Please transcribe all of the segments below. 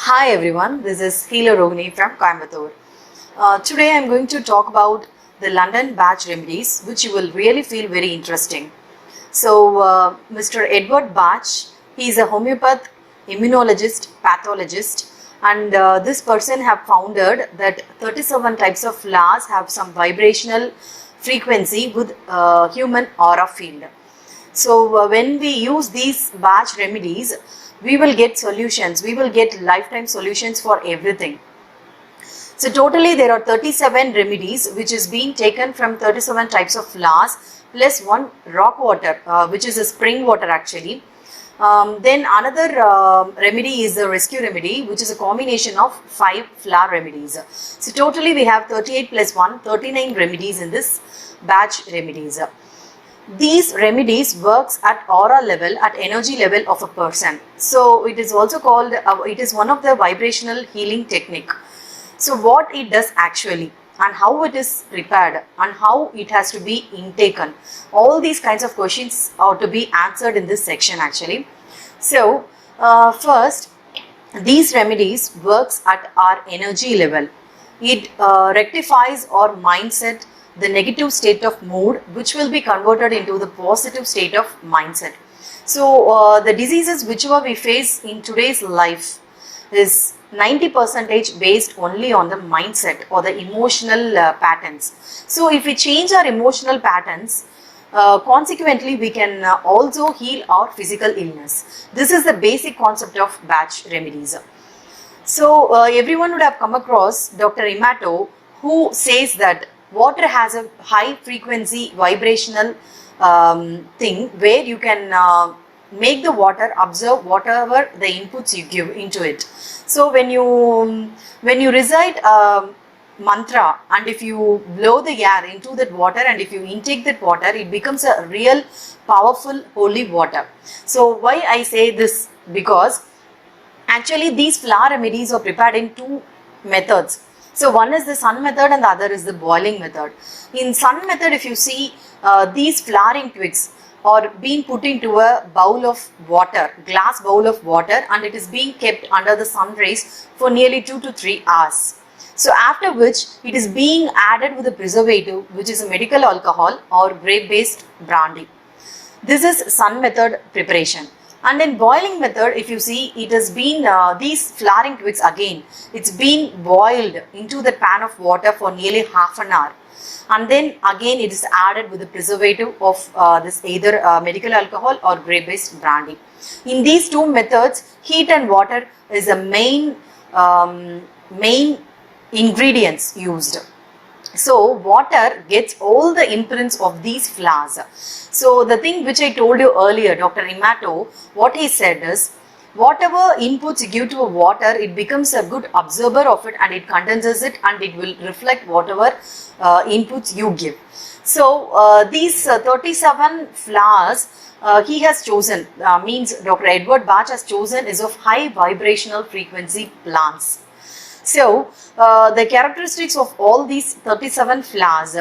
Hi everyone, this is Healer Rohini from Coimbatore. Today I am going to talk about the London BACH remedies, which you will really feel very interesting. So, Mr. Edward BACH, he is a homeopath, immunologist, pathologist, and this person have founded that 37 types of flowers have some vibrational frequency with human aura field. So, when we use these BACH remedies, we will get solutions, we will get lifetime solutions for everything. So totally there are 37 remedies which is being taken from 37 types of flowers plus one rock water which is a spring water actually. Then another remedy is the rescue remedy, which is a combination of 5 flower remedies. So totally we have 38 plus 1, 39 remedies in this BACH remedies. These remedies works at aura level, at energy level of a person. So it is also called, it is one of the vibrational healing technique. So what it does actually and how it is prepared and how it has to be intaken. All these kinds of questions are to be answered in this section actually. So first, these remedies works at our energy level. It rectifies our mindset, the negative state of mood, which will be converted into the positive state of mindset. So the diseases whichever we face in today's life is 90% based only on the mindset or the emotional patterns. So if we change our emotional patterns, consequently we can also heal our physical illness. This is the basic concept of BACH remedies. So everyone would have come across Dr. Emato, who says that water has a high frequency vibrational thing where you can make the water absorb whatever the inputs you give into it. So when you recite a mantra and if you blow the air into that water and if you intake that water, it becomes a real powerful holy water. So why I say this? Because actually these flower remedies are prepared in 2 methods. So one is the sun method and the other is the boiling method. In sun method, if you see these flowering twigs are being put into a bowl of water, glass bowl of water, and it is being kept under the sun rays for nearly 2 to 3 hours. So after which it is being added with a preservative, which is a medical alcohol or grape-based brandy. This is sun method preparation. And in boiling method, if you see, it has been these flowering twigs again, it's been boiled into the pan of water for nearly half an hour. And then again it is added with the preservative of this either medical alcohol or grape-based brandy. In these 2 methods, heat and water is the main ingredients used. So water gets all the imprints of these flowers. So the thing which I told you earlier, Dr. Emato, what he said is, whatever inputs you give to a water, it becomes a good absorber of it and it condenses it and it will reflect whatever inputs you give. So these 37 flowers he has chosen, means Dr. Edward BACH has chosen is of high vibrational frequency plants. So the characteristics of all these 37 flowers,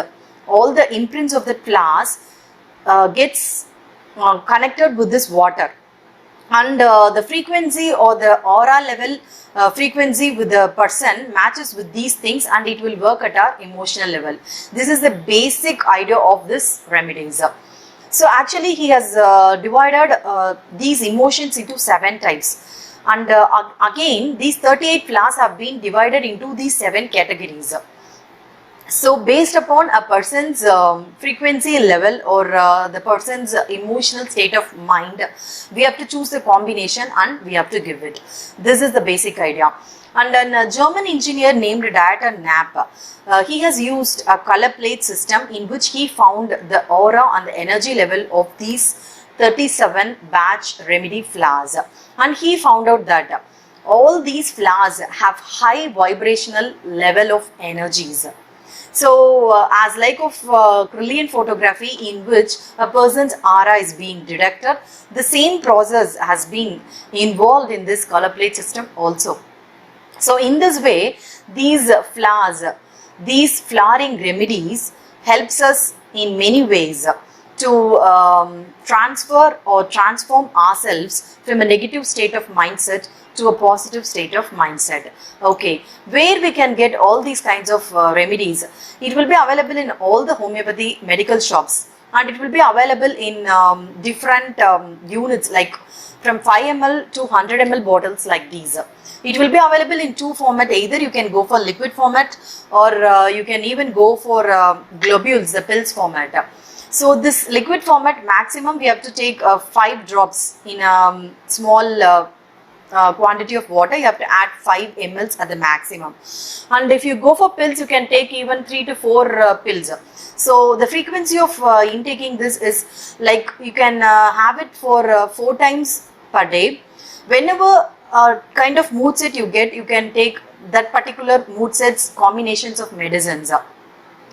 all the imprints of the flowers gets connected with this water, and the frequency or the aura level frequency with the person matches with these things and it will work at our emotional level. This is the basic idea of this remedies. So actually he has divided these emotions into 7 types. And again, these 38 flowers have been divided into these 7 categories. So based upon a person's frequency level or the person's emotional state of mind, we have to choose the combination and we have to give it. This is the basic idea. And a German engineer named Dieter Knapp, he has used a color plate system in which he found the aura and the energy level of these 37 BACH remedy flowers. And he found out that all these flowers have high vibrational level of energies. So as like of Kirlian photography in which a person's aura is being detected, the same process has been involved in this color plate system also. So in this way, these flowers, these flowering remedies helps us in many ways. to transfer or transform ourselves from a negative state of mindset to a positive state of mindset. Okay, where we can get all these kinds of remedies? It will be available in all the homeopathy medical shops, and it will be available in different units, like from 5 ml to 100 ml bottles like these. It will be available in two format. Either you can go for liquid format, or you can even go for globules, the pills format. So this liquid format, maximum we have to take 5 drops in a small quantity of water. You have to add 5 ml at the maximum. And if you go for pills, you can take even 3 to 4 pills. So the frequency of intaking this is like you can have it for 4 times per day. Whenever kind of mood set you get, you can take that particular mood set's combinations of medicines.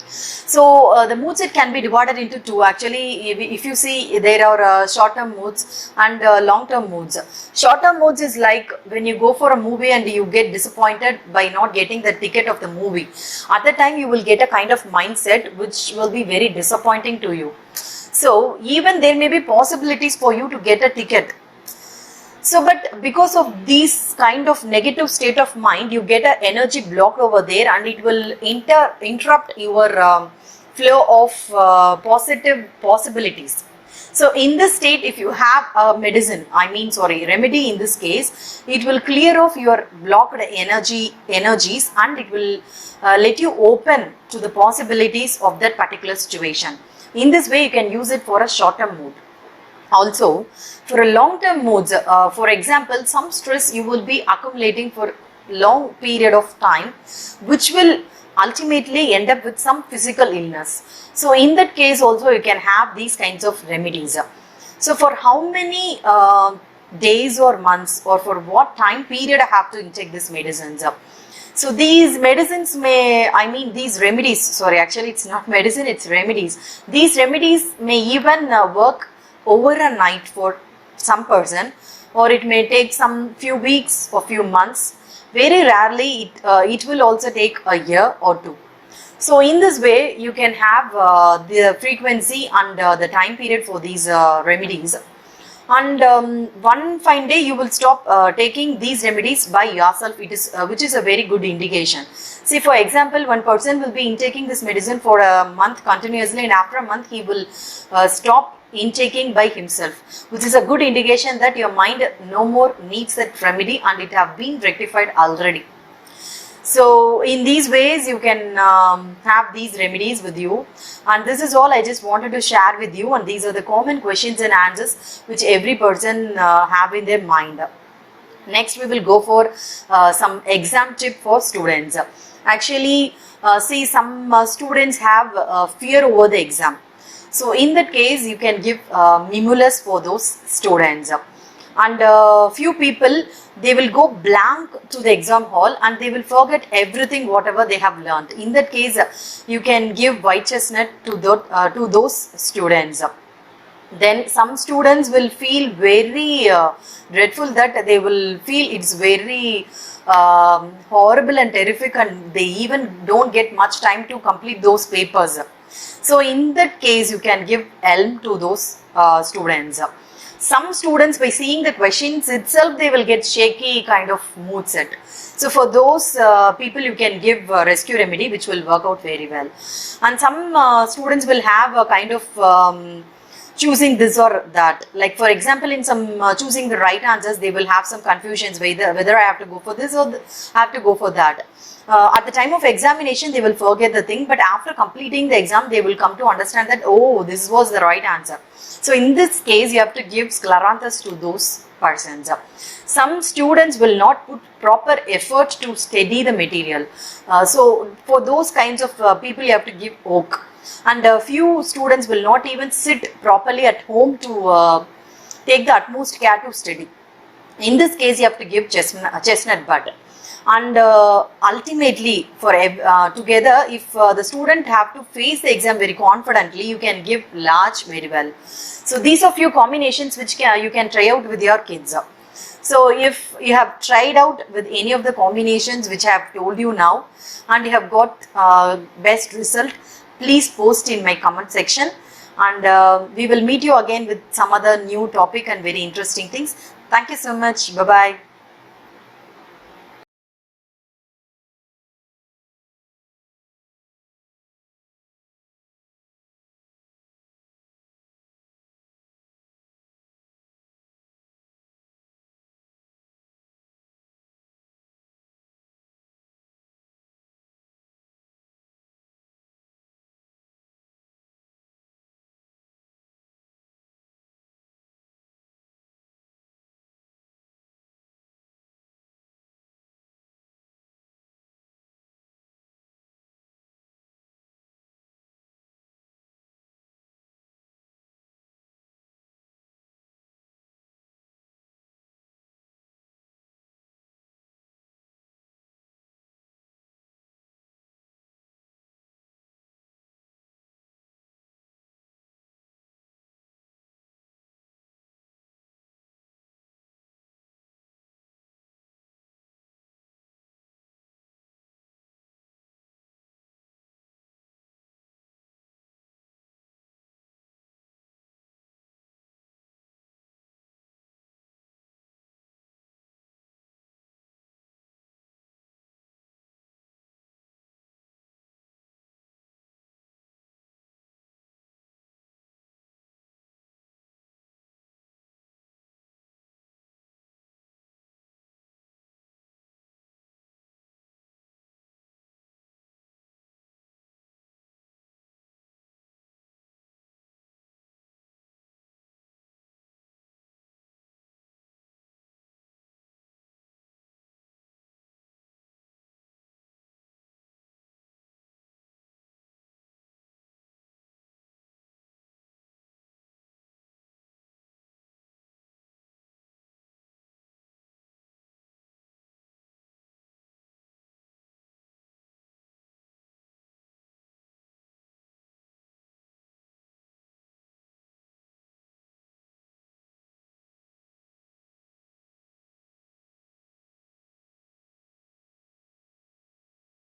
So the mood set can be divided into two. Actually, if you see, there are short-term moods and long-term moods. Short-term moods is like when you go for a movie and you get disappointed by not getting the ticket of the movie. At the time, you will get a kind of mindset which will be very disappointing to you. So even there may be possibilities for you to get a ticket. So, but because of these kind of negative state of mind, you get an energy block over there, and it will interrupt your flow of positive possibilities. So, in this state, if you have a remedy in this case, it will clear off your blocked energies, and it will let you open to the possibilities of that particular situation. In this way, you can use it for a short-term mood. Also, for a long-term moods, for example, some stress you will be accumulating for long period of time, which will ultimately end up with some physical illness. So in that case also you can have these kinds of remedies. So for how many days or months, or for what time period I have to intake these medicines? So these medicines these remedies, actually it's not medicine, it's remedies. These remedies may even work over a night for some person, or it may take some few weeks or few months. Very rarely it will also take a year or two. So in this way you can have the frequency and the time period for these remedies. And one fine day you will stop taking these remedies by yourself, which is a very good indication. See, for example, one person will be intaking this medicine for a month continuously, and after a month he will stop intaking by himself, which is a good indication that your mind no more needs that remedy and it have been rectified already. So in these ways you can have these remedies with you, and this is all I just wanted to share with you, and these are the common questions and answers which every person have in their mind. Next we will go for some exam tip for students. Actually, see, some students have fear over the exam. So in that case you can give Mimulus for those students. And few people, they will go blank to the exam hall and they will forget everything whatever they have learned. In that case you can give white chestnut to those students. Then some students will feel very dreadful, that they will feel it's very horrible and terrific, and they even don't get much time to complete those papers. So in that case you can give elm to those students. Some students, by seeing the questions itself, they will get shaky kind of mood set. So for those people you can give rescue remedy, which will work out very well. And some students will have a kind of choosing this or that. Like for example, in some choosing the right answers, they will have some confusions whether I have to go for this or I have to go for that. At the time of examination they will forget the thing, but after completing the exam they will come to understand that, oh, this was the right answer. So in this case you have to give scleranthus to those persons. Some students will not put proper effort to study the material. So for those kinds of people you have to give oak. And a few students will not even sit properly at home to take the utmost care to study. In this case you have to give chestnut bud. And ultimately, for together, if the student have to face the exam very confidently, you can give large very well. So these are few combinations which you can try out with your kids. So if you have tried out with any of the combinations which I have told you now, and you have got best result, please post in my comment section. and we will meet you again with some other new topic and very interesting things. Thank you so much. Bye bye.